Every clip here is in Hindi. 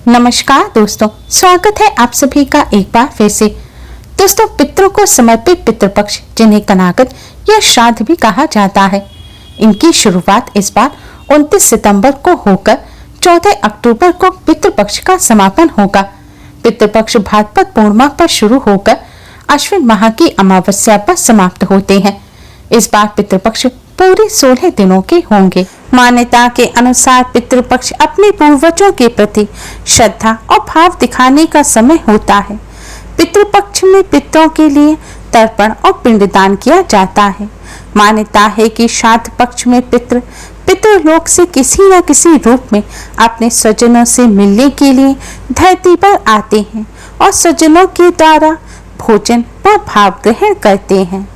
नमस्कार दोस्तों, स्वागत है आप सभी का एक बार फिर से। दोस्तों, पितरों को समर्पित पितृपक्ष, जिन्हें कनागत या श्राद्ध भी कहा जाता है, इनकी शुरुआत इस बार 29 सितंबर को होकर 14 अक्टूबर को पितृपक्ष का समापन होगा। पितृपक्ष भाद्रपद पूर्णिमा पर शुरू होकर अश्विन माह की अमावस्या पर समाप्त होते हैं। इस बार पितृपक्ष पूरे 16 दिनों के होंगे। मान्यता के अनुसार पितृपक्ष अपने पूर्वजों के प्रति श्रद्धा और भाव दिखाने का समय होता है। पितृपक्ष में पितरों के लिए तर्पण और पिंडदान किया जाता है। मान्यता है कि श्राद्ध पक्ष में पितृलोक से किसी न किसी रूप में अपने स्वजनों से मिलने के लिए धरती पर आते हैं और स्वजनों के द्वारा भोजन व भाव ग्रहण करते हैं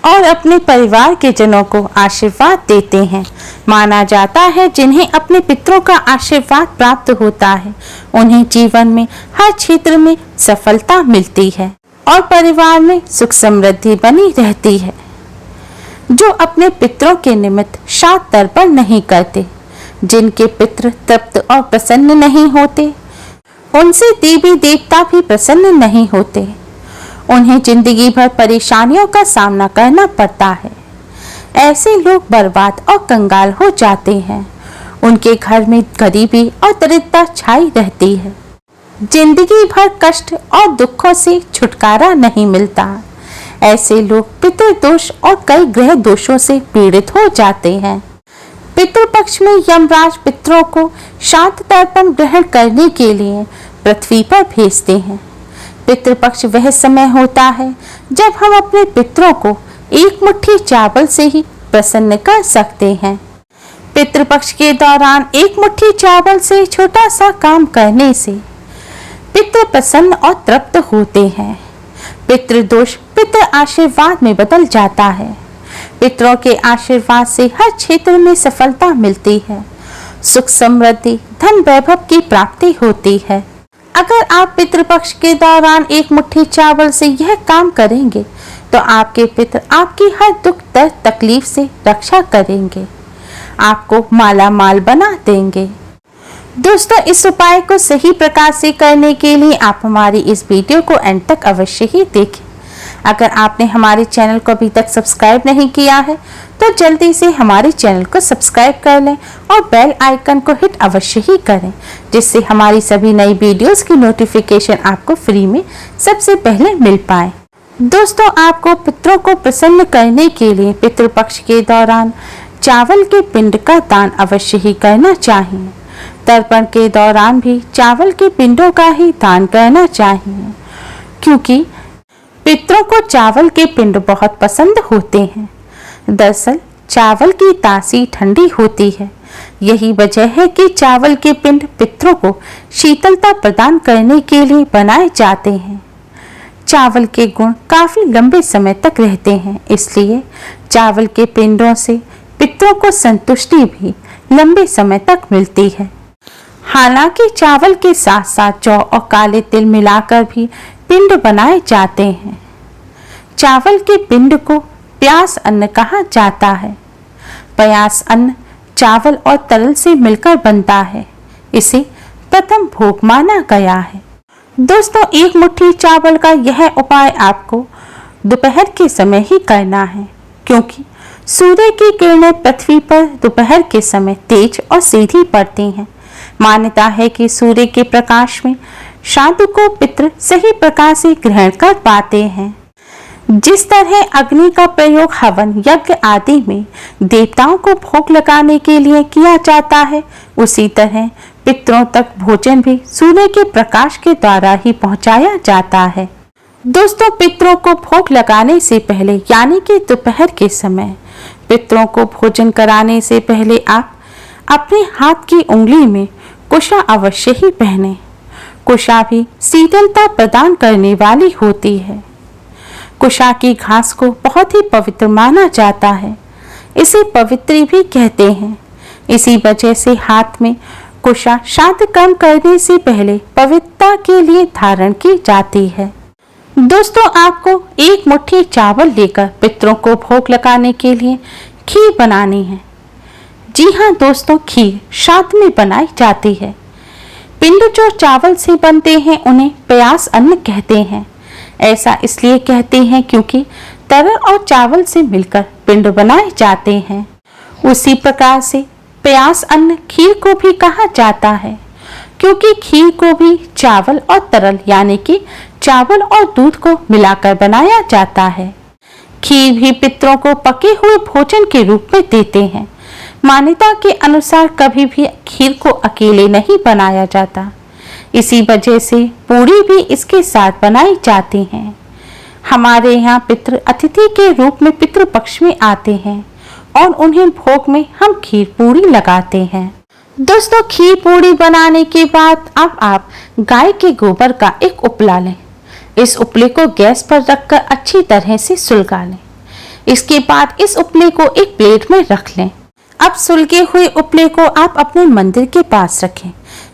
और अपने परिवार के जनों को आशीर्वाद देते हैं। माना जाता है जिन्हें अपने पितरों का आशीर्वाद प्राप्त होता है, उन्हें जीवन में हर क्षेत्र में सफलता मिलती है और परिवार में सुख समृद्धि बनी रहती है। जो अपने पितरों के निमित्त श्राद्ध तर्पण नहीं करते, जिनके पितृ तृप्त और प्रसन्न नहीं होते, उनसे देवी देवता भी प्रसन्न नहीं होते। उन्हें जिंदगी भर परेशानियों का सामना करना पड़ता है। ऐसे लोग बर्बाद और कंगाल हो जाते हैं। उनके घर में गरीबी और दरिद्रता छाई रहती है। जिंदगी भर कष्ट और दुखों से छुटकारा नहीं मिलता। ऐसे लोग पितृदोष और कई ग्रह दोषों से पीड़ित हो जाते हैं। पितृपक्ष में यमराज पितरों को श्राद्ध तर्पण ग्रहण करने के लिए पृथ्वी पर भेजते हैं। पितृपक्ष वह समय होता है जब हम अपने पितरों को एक मुट्ठी चावल से ही प्रसन्न कर सकते हैं। पितृपक्ष के दौरान एक मुट्ठी चावल से छोटा सा काम करने से पितृ प्रसन्न और तृप्त होते हैं। पितृदोष पितृ आशीर्वाद में बदल जाता है। पितरों के आशीर्वाद से हर क्षेत्र में सफलता मिलती है। सुख समृद्धि धन वैभव की प्राप्ति होती है। अगर आप पितृपक्ष के दौरान एक मुट्ठी चावल से यह काम करेंगे तो आपके पितृ आपकी हर दुख दर्द तकलीफ से रक्षा करेंगे, आपको माला माल बना देंगे। दोस्तों, इस उपाय को सही प्रकार से करने के लिए आप हमारी इस वीडियो को एंड तक अवश्य ही देखें। अगर आपने हमारे चैनल को अभी तक सब्सक्राइब नहीं किया है तो जल्दी से हमारे चैनल को सब्सक्राइब कर लें और बेल आइकन को हिट अवश्य ही करें, जिससे हमारी सभी नई वीडियोस की नोटिफिकेशन आपको फ्री में सबसे पहले मिल पाए। दोस्तों, आपको पितरों को प्रसन्न करने के लिए पितृपक्ष के दौरान चावल के पिंड का दान अवश्य ही करना चाहिए। तर्पण के दौरान भी चावल के पिंडों का ही दान करना चाहिए, क्योंकि पितरों को चावल के पिंड बहुत पसंद होते हैं। दरअसल चावल की तासी ठंडी होती है। यही वजह है कि चावल के पिंड पितरों को शीतलता प्रदान करने के लिए बनाए जाते हैं। चावल के गुण काफी लंबे समय तक रहते हैं, इसलिए चावल के पिंडों से पितरों को संतुष्टि भी लंबे समय तक मिलती है। हालांकि चावल के साथ साथ जौ और काले तिल मिलाकर भी पिंड बनाए जाते हैं। चावल के पिंड को प्यास अन्न कहा जाता है। प्यास अन्न चावल और तरल से मिलकर बनता है। इसे प्रथम भोग माना गया है। दोस्तों, एक मुट्ठी चावल का यह उपाय आपको दोपहर के समय ही करना है, क्योंकि सूर्य की किरणें पृथ्वी पर दोपहर के समय तेज और सीधी पड़ती हैं। मान्यता है कि सूर्य के प्रकाश में श्राद्ध को पितृ सही प्रकार से ग्रहण कर पाते हैं। जिस तरह अग्नि का प्रयोग हवन यज्ञ आदि में देवताओं को भोग लगाने के लिए किया जाता है, उसी तरह पितरों तक भोजन भी सूर्य के प्रकाश के द्वारा ही पहुंचाया जाता है। दोस्तों, पितरों को भोग लगाने से पहले यानी कि दोपहर के समय पितरों को भोजन कराने से पहले आप अपने हाथ की उंगली में कुशा अवश्य ही पहने। कुशा भी शीतलता प्रदान करने वाली होती है। कुशा की घास को बहुत ही पवित्र माना जाता है। इसे पवित्री भी कहते हैं। इसी वजह से हाथ में कुशा श्राद्ध कर्म करने से पहले पवित्रता के लिए धारण की जाती है। दोस्तों, आपको एक मुट्ठी चावल लेकर पितरों को भोग लगाने के लिए खीर बनानी है। जी हाँ दोस्तों, खीर श्राद्ध में बनाई जाती है। पिंड जो चावल से बनते हैं उन्हें प्यास अन्न कहते हैं। ऐसा इसलिए कहते हैं क्योंकि तरल और चावल से मिलकर पिंड बनाए जाते हैं। उसी प्रकार से प्यास अन्न खीर को भी कहा जाता है, क्योंकि खीर को भी चावल और तरल यानी कि चावल और दूध को मिलाकर बनाया जाता है। खीर भी पितरों को पके हुए भोजन के रूप में देते हैं। मान्यता के अनुसार कभी भी खीर को अकेले नहीं बनाया जाता, इसी वजह से पूरी भी इसके साथ बनाई जाती हैं। हमारे यहाँ पितृ अतिथि के रूप में पितृपक्ष में आते हैं और उन्हें भोग में हम खीर पूरी लगाते हैं। दोस्तों, खीर पूरी बनाने के बाद अब आप गाय के गोबर का एक उपला लें। इस उपले को गैस पर रखकर अच्छी तरह से सुलगा लें। इसके बाद इस उपले को एक प्लेट में रख लें। अब सुलगे हुए उपले को आप अपने मंदिर के पास रखें।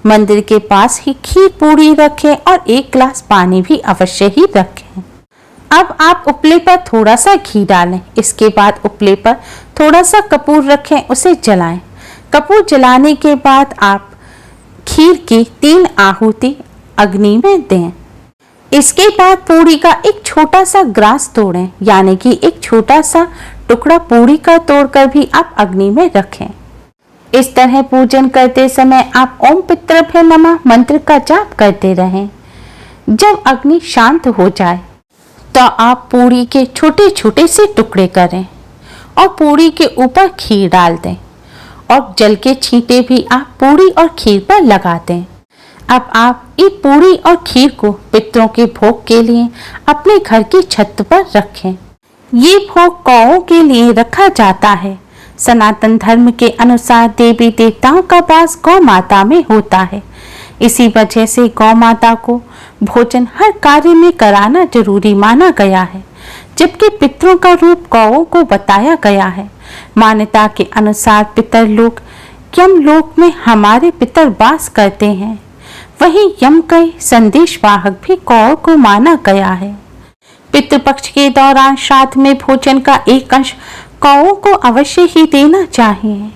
मंदिर के पास ही खीर पूरी रखें और एक गिलास पानी भी अवश्य ही रखें। अब आप उपले पर थोड़ा सा घी डालें। इसके बाद उपले पर थोड़ा सा कपूर रखें, उसे जलाएं। कपूर जलाने के बाद आप खीर की 3 आहुति अग्नि में दें। इसके बाद पूरी का एक छोटा सा ग्रास तोड़ें, यानी कि एक छोटा सा टुकड़ा पूरी का तोड़कर भी आप अग्नि में रखें। इस तरह पूजन करते समय आप ओम पितृभ्यो नमः मंत्र का जाप करते रहें। जब अग्नि शांत हो जाए तो आप पूरी के छोटे छोटे से टुकड़े करें और पूरी के ऊपर खीर डाल दें और जल के छींटे भी आप पूरी और खीर पर लगा दें। अब आप ये पूरी और खीर को पितरों के भोग के लिए अपने घर की छत पर रखें। ये भोग गौओं के लिए रखा जाता है। सनातन धर्म के अनुसार देवी देवताओं का वास गौ माता में होता है। इसी वजह से गौ माता को भोजन हर कार्य में कराना जरूरी माना गया है, जबकि पितरों का रूप गौओं को बताया गया है। मान्यता के अनुसार पितर लोक यमलोक में हमारे पितर वास करते हैं, वहीं यम के संदेशवाहक भी गौ को माना गया है। पितृपक्ष के दौरान श्राद्ध में भोजन का एक अंश गौओं को अवश्य ही देना चाहिए।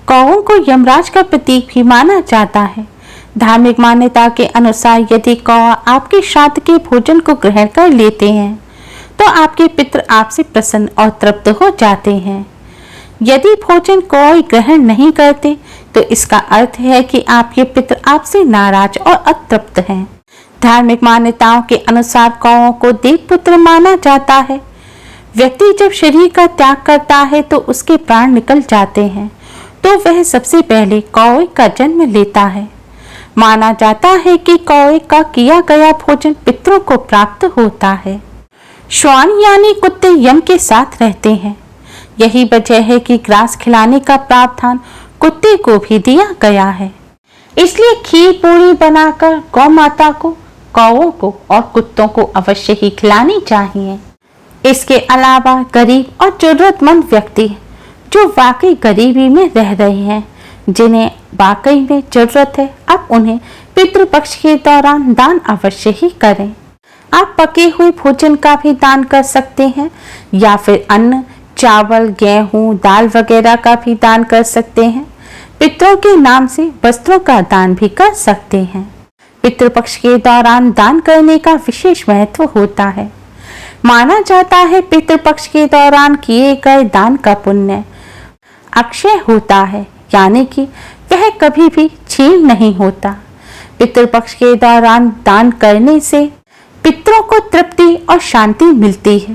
गौओं को यमराज का प्रतीक भी माना जाता है। धार्मिक मान्यता के अनुसार यदि कौआ आपके श्राद्ध के भोजन को ग्रहण कर लेते हैं तो आपके पितृ आपसे प्रसन्न और तृप्त हो जाते हैं। यदि भोजन कोई ग्रहण नहीं करते तो इसका अर्थ है कि आपके पितृ आपसे नाराज और अतृप्त हैं। धार्मिक मान्यताओं के अनुसार कौओं को देवपुत्र माना जाता है। व्यक्ति जब शरीर का त्याग करता है तो उसके प्राण निकल जाते हैं, तो वह सबसे पहले कौए का जन्म लेता है। माना जाता है कि कौए का किया गया भोजन पितरों को प्राप्त होता है। श्वान यानी कुत्ते यम के साथ रहते हैं। यही वजह है कि ग्रास खिलाने का प्रावधान कुत्ते को भी दिया गया है। इसलिए खीर पूरी बनाकर गौ माता को, कौओं को और कुत्तों को अवश्य ही खिलानी चाहिए। इसके अलावा गरीब और जरूरतमंद व्यक्ति जो वाकई गरीबी में रह रहे हैं, जिन्हें वाकई में जरूरत है, आप उन्हें पितृपक्ष के दौरान दान अवश्य ही करें। आप पके हुए भोजन का भी दान कर सकते हैं या फिर अन्न, चावल, गेहूं, दाल वगैरह का भी दान कर सकते हैं। पितरों के नाम से वस्त्रों का दान भी कर सकते हैं। पितृपक्ष के दौरान दान करने का विशेष महत्व होता है। माना जाता है पितृपक्ष के दौरान किए गए दान का पुण्य अक्षय होता है, यानी कि वह कभी भी क्षीण नहीं होता। पितृपक्ष के दौरान दान करने से पितरों को तृप्ति और शांति मिलती है।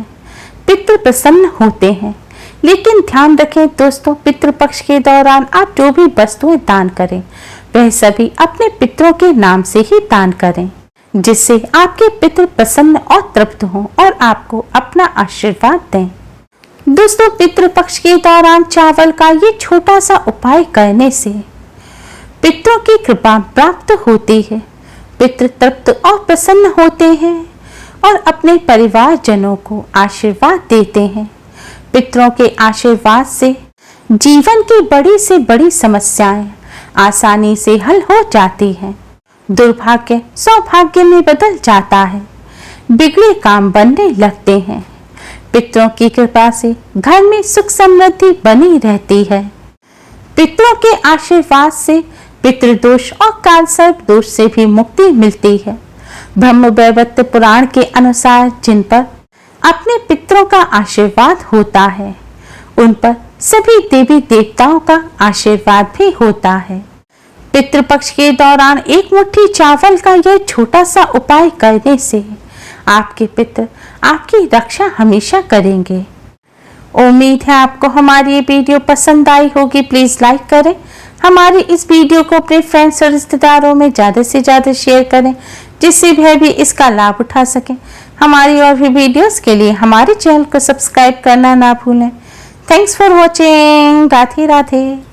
पितृ प्रसन्न होते हैं। लेकिन ध्यान रखें दोस्तों, पितृपक्ष के दौरान आप जो भी वस्तुएं दान करें वह सभी अपने पितरों के नाम से ही दान करें, जिससे आपके पितृ प्रसन्न और तृप्त हों और आपको अपना आशीर्वाद दें। दोस्तों, पितृपक्ष के दौरान चावल का ये छोटा सा उपाय करने से पितरों की कृपा प्राप्त होती है। पितृ तृप्त और प्रसन्न होते हैं और अपने परिवारजनों को आशीर्वाद देते हैं। पितरों के आशीर्वाद से जीवन की बड़ी से बड़ी समस्याएं आसानी से हल हो जाती हैं। दुर्भाग्य सौभाग्य में बदल जाता है। बिगड़े काम बनने लगते हैं। पितरों की कृपा से घर में सुख समृद्धि बनी रहती है। पितरों के आशीर्वाद से पितृदोष और कालसर्प दोष से भी मुक्ति मिलती है। ब्रह्मवैवर्त पुराण के अनुसार जिन पर अपने पितरों का आशीर्वाद होता है उन पर सभी देवी देवताओं का आशीर्वाद भी होता है। पितृपक्ष के दौरान एक मुट्ठी चावल का यह छोटा सा उपाय करने से आपके पितर आपकी रक्षा हमेशा करेंगे। उम्मीद है आपको हमारी ये वीडियो पसंद आई होगी। प्लीज लाइक करें, हमारी इस वीडियो को अपने फ्रेंड्स और रिश्तेदारों में ज़्यादा से ज़्यादा शेयर करें जिससे वह भी इसका लाभ उठा सकें। हमारी और भी वीडियोस के लिए हमारे चैनल को सब्सक्राइब करना ना भूलें। Thanks for watching. Radhe Radhe.